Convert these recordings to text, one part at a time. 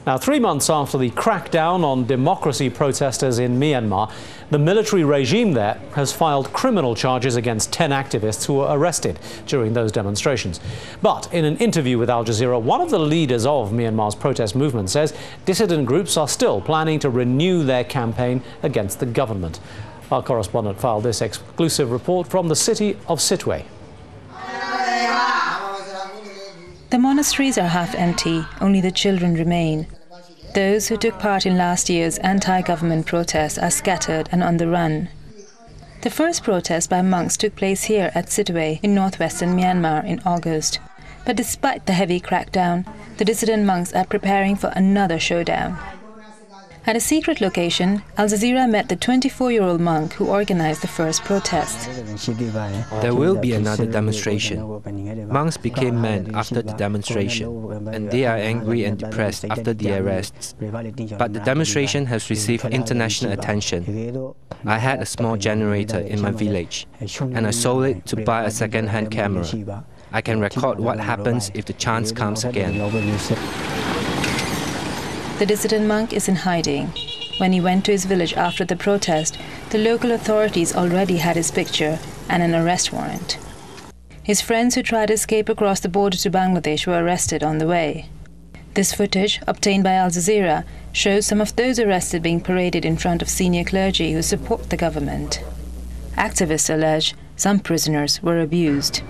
Now, 3 months after the crackdown on democracy protesters in Myanmar, the military regime there has filed criminal charges against 10 activists who were arrested during those demonstrations. But in an interview with Al Jazeera, one of the leaders of Myanmar's protest movement says dissident groups are still planning to renew their campaign against the government. Our correspondent filed this exclusive report from the city of Sittwe. The monasteries are half empty, only the children remain. Those who took part in last year's anti-government protests are scattered and on the run. The first protest by monks took place here at Sittwe in northwestern Myanmar in August. But despite the heavy crackdown, the dissident monks are preparing for another showdown. At a secret location, Al Jazeera met the 24-year-old monk who organized the first protest. There will be another demonstration. Monks became men after the demonstration, and they are angry and depressed after the arrests. But the demonstration has received international attention. I had a small generator in my village, and I sold it to buy a second-hand camera. I can record what happens if the chance comes again. The dissident monk is in hiding. When he went to his village after the protest, the local authorities already had his picture and an arrest warrant. His friends who tried to escape across the border to Bangladesh were arrested on the way. This footage, obtained by Al Jazeera, shows some of those arrested being paraded in front of senior clergy who support the government. Activists allege some prisoners were abused.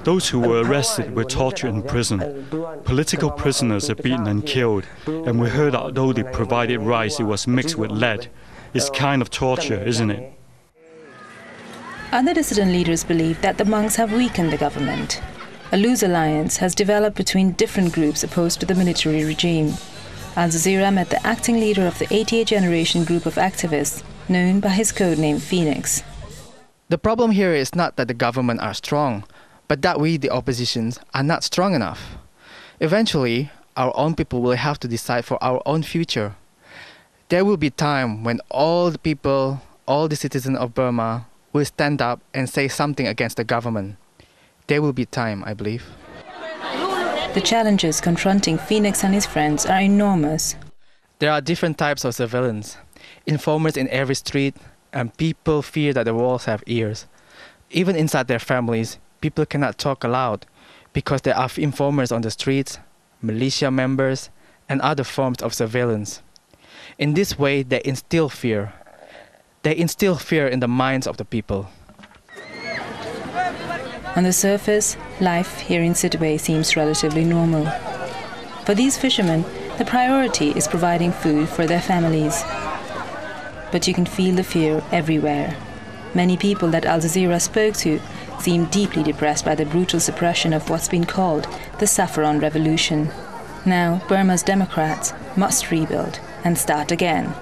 Those who were arrested were tortured in prison. Political prisoners are beaten and killed, and we heard that although they provided rice, it was mixed with lead. It's kind of torture, isn't it? Other dissident leaders believe that the monks have weakened the government. A loose alliance has developed between different groups opposed to the military regime. Al Jazeera met the acting leader of the 88th generation group of activists, known by his codename Phoenix. The problem here is not that the government are strong, but that we, the oppositions, are not strong enough. Eventually, our own people will have to decide for our own future. There will be time when all the people, all the citizens of Burma, will stand up and say something against the government. There will be time, I believe. The challenges confronting Phoenix and his friends are enormous. There are different types of surveillance, informers in every street, and people fear that the walls have ears. Even inside their families, people cannot talk aloud because there are informers on the streets, militia members, and other forms of surveillance. In this way, they instill fear. They instill fear in the minds of the people. On the surface, life here in Sittwe seems relatively normal. For these fishermen, the priority is providing food for their families. But you can feel the fear everywhere. Many people that Al Jazeera spoke to seem deeply depressed by the brutal suppression of what's been called the Saffron Revolution. Now, Burma's Democrats must rebuild and start again.